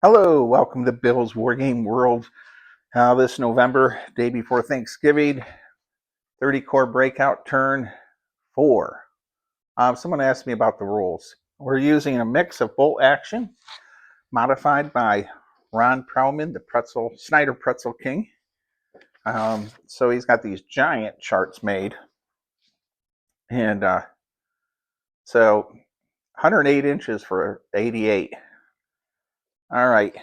Hello, welcome to Bill's Wargame World. This November, day before Thanksgiving, 30 core breakout turn 4. Someone asked me about the rules. We're using a mix of bolt action, modified by Ron Prowman, the Snyder Pretzel King. So he's got these giant charts made. And so 108 inches for 88. All right,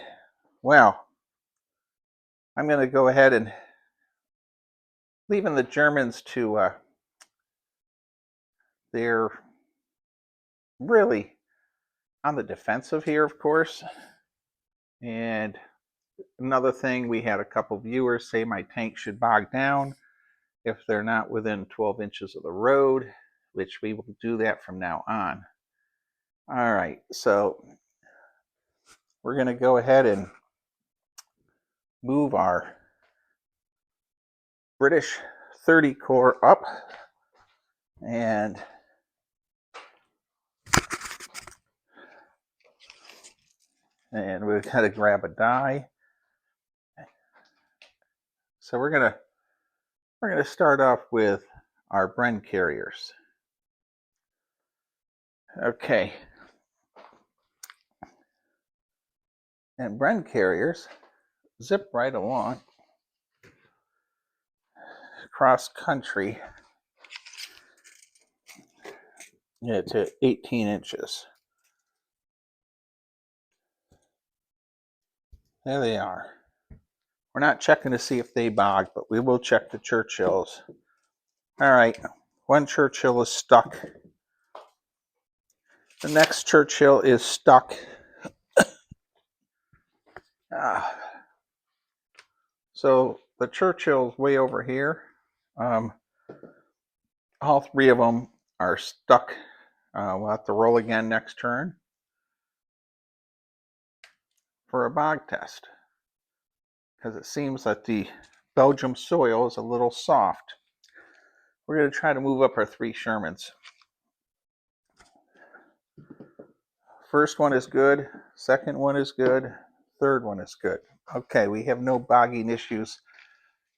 well, I'm going to go ahead and leaving the Germans to they're really on the defensive here, of course. And another thing, we had a couple viewers say my tank should bog down if they're not within 12 inches of the road, which we will do that from now on. All right, so we're going to go ahead and move our British 30 core up, and we've got to grab a die. So we're gonna start off with our Bren carriers. Okay, and Bren carriers zip right along cross country to 18 inches. There they are. We're not checking to see if they bog, but we will check the Churchills. All right, one Churchill is stuck. The next Churchill is stuck. So the Churchill's way over here. All three of them are stuck. We'll have to roll again next turn for a bog test, because it seems that the Belgium soil is a little soft. We're going to try to move up our 3 Shermans. First one is good, second one is good, third one is good. Okay, we have no bogging issues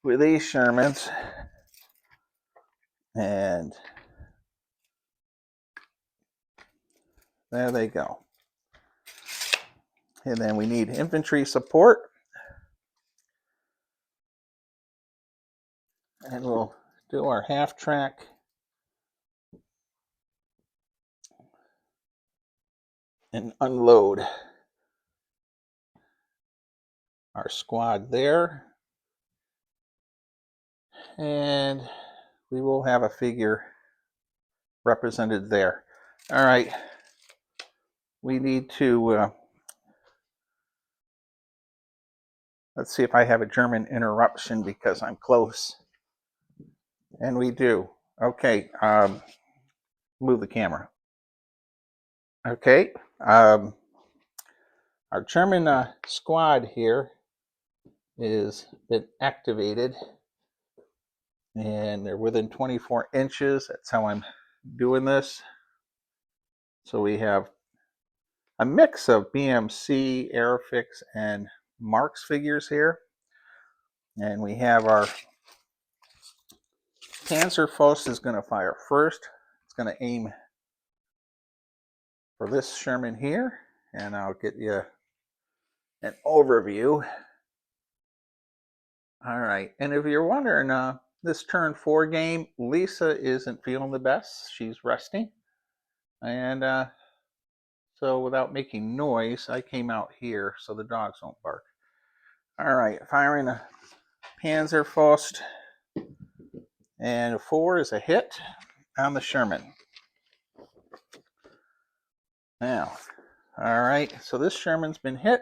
with these Shermans. And there they go. And then we need infantry support. And we'll do our half track. And unload our squad there. And we will have a figure represented there. All right. We need to, let's see if I have a German interruption because I'm close. And we do. Okay. Move the camera. Okay. Our German squad here is been activated, and they're within 24 inches. That's how I'm doing this. So we have a mix of BMC, Airfix, and Marks figures here. And we have our Panzerfaust is going to fire first. It's going to aim for this Sherman here, and I'll get you an overview. All right, and if you're wondering, this turn 4 game, Lisa isn't feeling the best. She's resting. And so without making noise, I came out here so the dogs won't bark. All right, firing a Panzerfaust. And a 4 is a hit on the Sherman. Now, all right, so this Sherman's been hit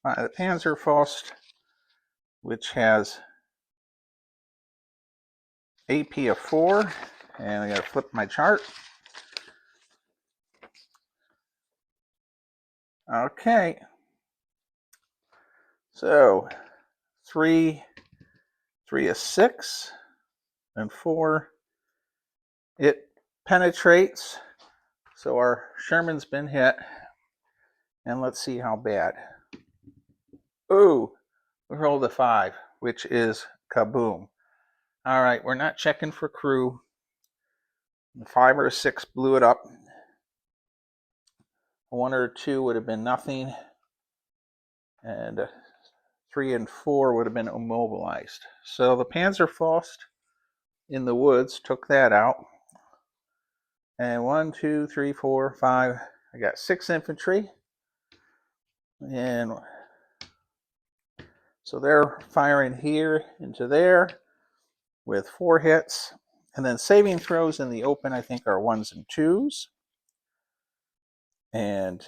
by the Panzerfaust, which has AP of 4, and I gotta flip my chart. Okay, so 3 is 6, and 4, it penetrates. So our Sherman's been hit, and let's see how bad. Ooh, we rolled a 5, which is kaboom. All right, we're not checking for crew. 5 or 6 blew it up. 1 or 2 would have been nothing. And 3 and 4 would have been immobilized. So the Panzerfaust in the woods took that out. And 1, 2, 3, 4, 5. I got 6 infantry. And so they're firing here into there with 4 hits. And then saving throws in the open, I think, are 1s and 2s. And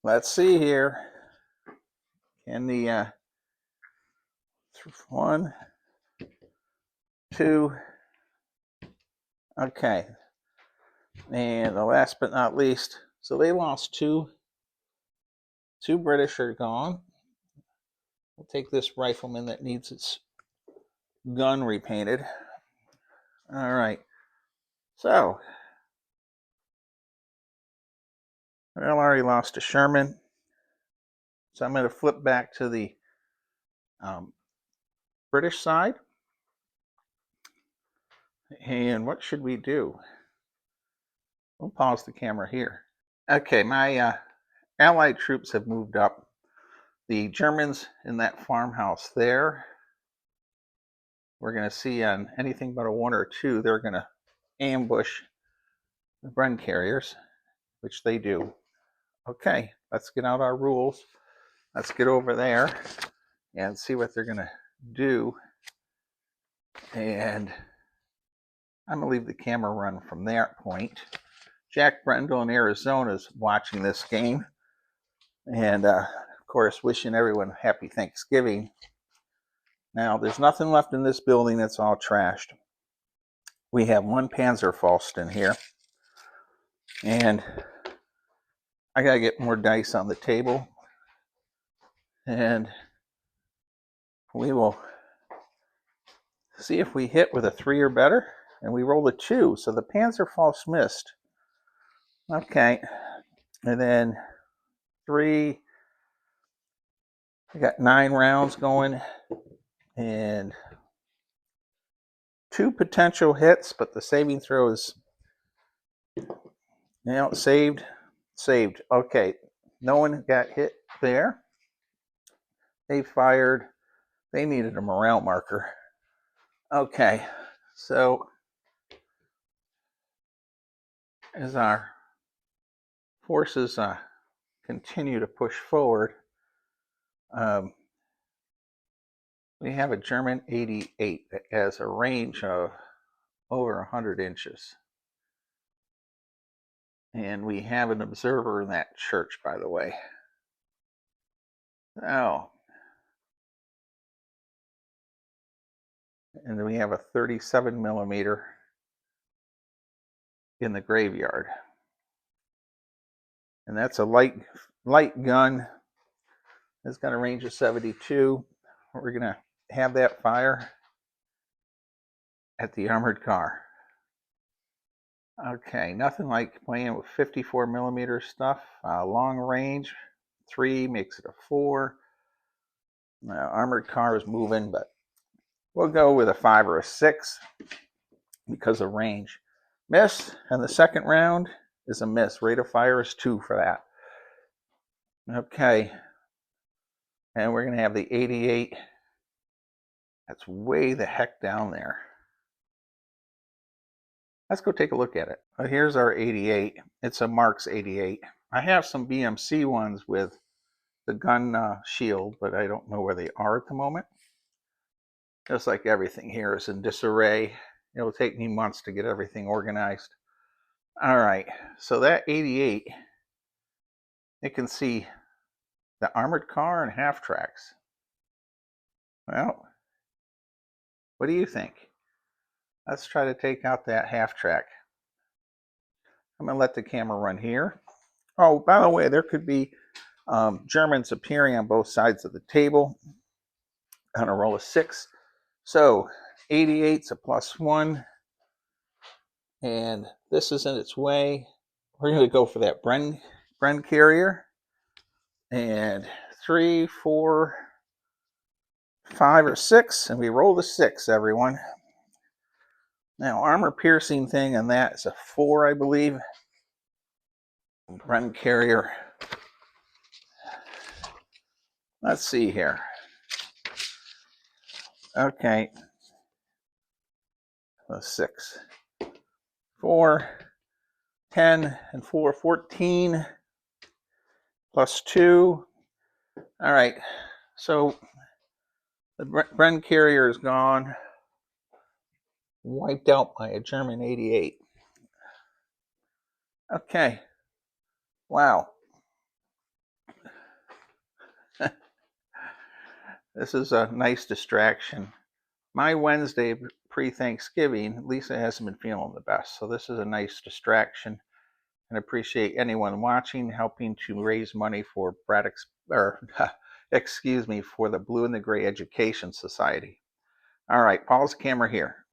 let's see here. Can the 1, 2, okay. And the last but not least, so they lost 2. 2 British are gone. We'll take this rifleman that needs its gun repainted. All right. So, I already lost a Sherman. So I'm going to flip back to the British side. And what should we do? We'll pause the camera here. Okay, my Allied troops have moved up. The Germans in that farmhouse there, we're going to see on anything but a 1 or 2, they're going to ambush the Bren carriers, which they do. Okay, let's get out our rules. Let's get over there and see what they're going to do. And I'm going to leave the camera run from that point. Jack Brendel in Arizona is watching this game. And, of course, wishing everyone happy Thanksgiving. Now, there's nothing left in this building. It's all trashed. We have 1 Panzerfaust in here. And I got to get more dice on the table. And we will see if we hit with a 3 or better. And we rolled a 2. So the Panzerfaust missed. Okay. And then 3. I got 9 rounds going. And 2 potential hits, but the saving throw is now saved. Okay, no one got hit there. They fired. They needed a morale marker. Okay, so as our forces continue to push forward, we have a German 88 that has a range of over 100 inches. And we have an observer in that church, by the way. Oh. And then we have a 37 millimeter in the graveyard. And that's a light gun. It's got a range of 72. We're going to have that fire at the armored car. Okay, nothing like playing with 54 millimeter stuff. Long range, 3 makes it a 4. Armored car is moving, but we'll go with a 5 or a 6 because of range. Miss, and the second round is a miss. Rate of fire is 2 for that. Okay, and we're going to have the 88. That's way the heck down there. Let's go take a look at it. Here's our 88. It's a Marks 88. I have some BMC ones with the gun shield, but I don't know where they are at the moment. Just like everything here is in disarray. It'll take me months to get everything organized. All right, so that 88, you can see the armored car and half tracks. Well, what do you think? Let's try to take out that half track. I'm going to let the camera run here. Oh, by the way, there could be Germans appearing on both sides of the table on a roll of 6. So 88's a +1. And this is in its way. We're going to go for that Bren carrier. And 3, 4, 5, or 6, and we roll the 6, everyone. Now, armor piercing thing, and that is a 4, I believe. Run carrier. Let's see here. Okay. A 6. 4, 10, and 4, 14. Plus 2. All right. So the Bren carrier is gone. Wiped out by a German 88. Okay. Wow. This is a nice distraction. My Wednesday pre-Thanksgiving, Lisa hasn't been feeling the best, so this is a nice distraction. And appreciate anyone watching, helping to raise money for for the Blue and the Gray Education Society. All right, pause the camera here.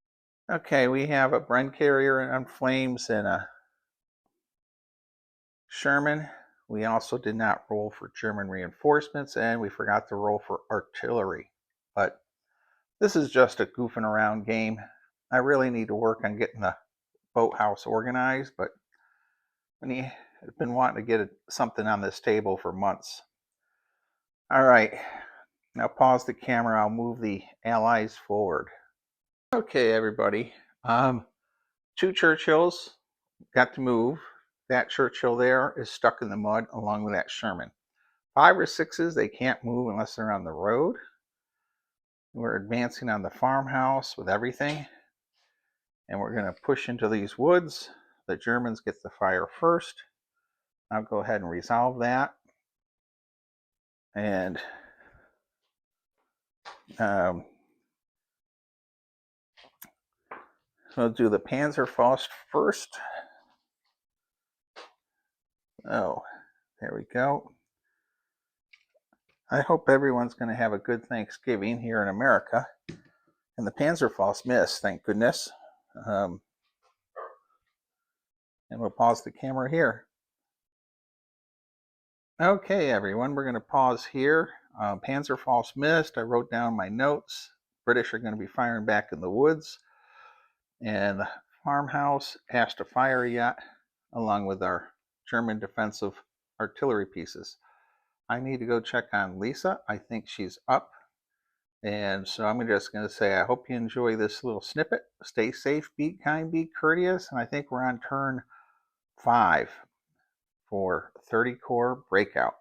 Okay, we have a Bren carrier on flames and a Sherman. We also did not roll for German reinforcements, and we forgot to roll for artillery. But this is just a goofing around game. I really need to work on getting the boathouse organized, but I've been wanting to get something on this table for months. All right, now pause the camera. I'll move the allies forward. Okay, everybody. 2 Churchills got to move. That Churchill there is stuck in the mud along with that Sherman. 5 or 6s, they can't move unless they're on the road. We're advancing on the farmhouse with everything. And we're going to push into these woods. The Germans get the fire first. I'll go ahead and resolve that. And we'll do the Panzerfaust first. Oh, there we go. I hope everyone's going to have a good Thanksgiving here in America. And the Panzerfaust missed, thank goodness. And we'll pause the camera here. Okay, everyone, we're going to pause here. Panzerfaust missed. I wrote down my notes. British are going to be firing back in the woods. And the farmhouse has to fire yet, along with our German defensive artillery pieces. I need to go check on Lisa. I think she's up. And so I'm just going to say, I hope you enjoy this little snippet. Stay safe, be kind, be courteous. And I think we're on turn 5 for 30 core breakout.